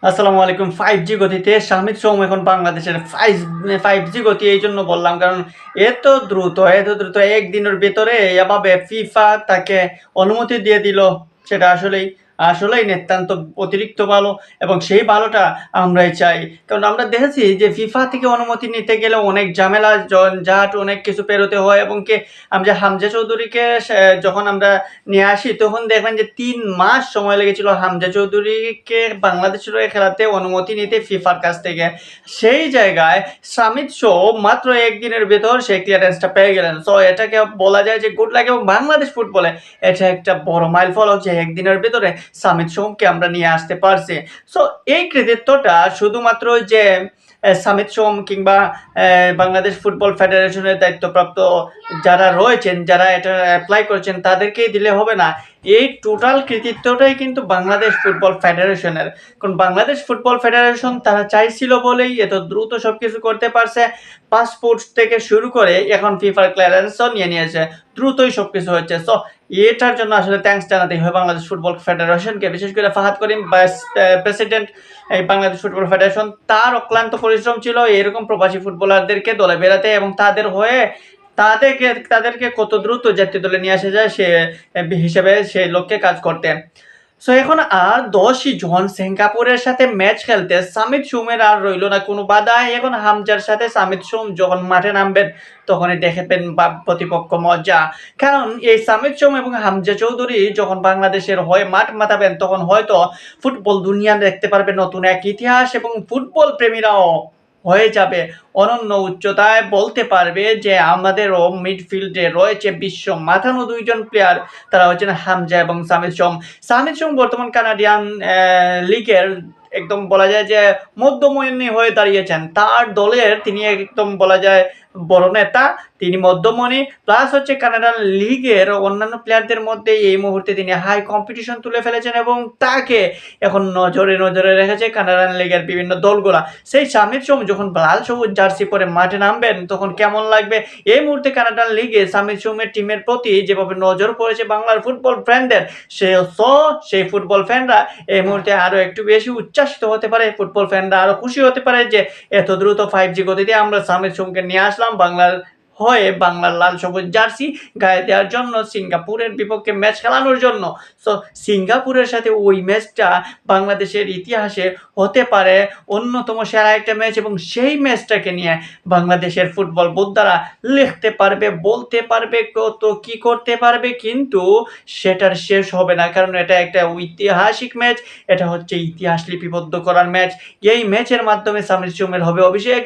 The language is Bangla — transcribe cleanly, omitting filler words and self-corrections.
আসসালামু আলাইকুম। 5G গতিতে শামিদ সোম এখন বাংলাদেশের 5G গতি এই জন্য বললাম, কারণ এত দ্রুত একদিনের ভেতরে এভাবে ফিফা তাকে অনুমতি দিয়ে দিল। সেটা আসলেই নিতান্ত অতিরিক্ত ভালো, এবং সেই ভালোটা আমরাই চাই। কারণ আমরা দেখেছি যে ফিফা থেকে অনুমতি নিতে গেলে অনেক ঝামেলা, ঝঞ্ঝাট, অনেক কিছু পেরোতে হয়, এবং আমরা হামজা চৌধুরীকে যখন আমরা নিয়ে আসি তখন দেখবেন যে 3 মাস সময় লেগেছিল হামজা চৌধুরীকে বাংলাদেশের হয়ে খেলাতে অনুমতি নিতে ফিফার কাছ থেকে। সেই জায়গায় সামিদ শো মাত্র একদিনের ভেতর সেই ক্লিয়ারেন্সটা পেয়ে গেলেন। সো এটাকে বলা যায় যে গুড লাক, এবং বাংলাদেশ ফুটবলে এটা একটা বড় মাইল ফলক যে একদিনের ভেতরে সামিদ শোকে আমরা নিয়ে আসতে পারছি। সো এই কৃতিত্বটা শুধুমাত্র যে সামিদ সোম কিংবা বাংলাদেশ ফুটবল ফেডারেশনের দায়িত্বপ্রাপ্ত যারা রয়েছেন, যারা এটা অ্যাপ্লাই করেছেন তাদেরকেই দিলে হবে না। এই টোটাল কৃতিত্বটাই কিন্তু বাংলাদেশ ফুটবল ফেডারেশনের। কারণ বাংলাদেশ ফুটবল ফেডারেশন তারা চাইছিল বলেই এত দ্রুত সবকিছু করতে পারছে। পাসপোর্ট থেকে শুরু করে এখন ফিফার ক্লিয়ারেন্সও নিয়ে নিয়েছে, দ্রুতই সবকিছু হচ্ছে। সো এটার জন্য আসলে থ্যাঙ্কস জানাতেই হয় বাংলাদেশ ফুটবল ফেডারেশনকে, বিশেষ করে ফাহাদ করিম ভাইস প্রেসিডেন্ট এই বাংলাদেশ ফুটবল ফেডারেশন। তার অক্লান্ত পরিশ্রম ছিল এরকম প্রবাসী ফুটবলারদেরকে দলে বেড়াতে, এবং তাদের হয়ে তাদেরকে কত দ্রুত জাতীয় দলে নিয়ে আসা যায় সে হিসেবে সেই লক্ষ্যে কাজ করতে। সো এখন আর 10ই জন সিঙ্গাপুরের সাথে ম্যাচ খেলতে সামিদ সোমের আর রইল না কোনো বাধা। এখন হামজার সাথে সামিদ সোম যখন মাঠে নামবেন তখনই দেখবেন প্রতিপক্ষ মজা। কারণ এই সামিদ সোম এবং হামজা চৌধুরী যখন বাংলাদেশের হয়ে মাঠ মাতাবেন তখন হয়তো ফুটবল দুনিয়া দেখতে পারবে নতুন এক ইতিহাস, এবং ফুটবল প্রেমীরাও হয়ে যাবে অনন্য উচ্চতায়, বলতে পারবে যে আমাদেরও মিডফিল্ডে রয়েছে বিশ্ব মাথানো দুইজন প্লেয়ার। তারা হচ্ছেন হামজা এবং সামিদ সোম। সামিদ সোম বর্তমান কানাডিয়ান লিগের একদম বলা যায় যে মধ্যমণি হয়ে দাঁড়িয়েছেন। তার দলের তিনি একদম বলা যায় বড় নেতা, তিনি মধ্যমণি, প্লাস হচ্ছে কানাডান লিগের অন্যান্য প্লেয়ারদের মধ্যে এই মুহূর্তে তিনি হাই কম্পিটিশন তুলে ফেলেছেন, এবং তাকে এখন নজরে রেখেছে কানাডান লিগের বিভিন্ন দলগুলা। সেই সামিদ সোম যখন লাল সবুজ জার্সি পরে মাঠে নামবেন তখন কেমন লাগবে। এই মুহূর্তে কানাডান লিগে সামিদ সোমের টিমের প্রতি যেভাবে নজর পড়েছে বাংলার ফুটবল ফ্যানদের, সেই ফুটবল ফ্যানরা এই মুহূর্তে আরো একটু বেশি উচ্ছ্বাসিত হতে পারে। ফুটবল ফ্যানরা আরো খুশি হতে পারে যে এত দ্রুত 5G গতিতে আমরা সামিদ সোমকে নিয়ে আসলাম বাংলার হয়ে, বাংলার লাল সবুজ জার্সি গায়ে দেওয়ার জন্য, সিঙ্গাপুরের বিপক্ষে ম্যাচ খেলানোর জন্য। সো সিঙ্গাপুরের সাথে ওই ম্যাচটা বাংলাদেশের ইতিহাসে হতে পারে অন্যতম সেরা একটা ম্যাচ, এবং সেই ম্যাচটাকে নিয়ে বাংলাদেশের ফুটবল বোদ্ধারা লিখতে পারবে, বলতে পারবে, কত কি করতে পারবে, কিন্তু সেটার শেষ হবে না। কারণ এটা একটা ঐতিহাসিক ম্যাচ, এটা হচ্ছে ইতিহাস লিপিবদ্ধ করার ম্যাচ। এই ম্যাচের মাধ্যমে সামির সোমের হবে অভিষেক।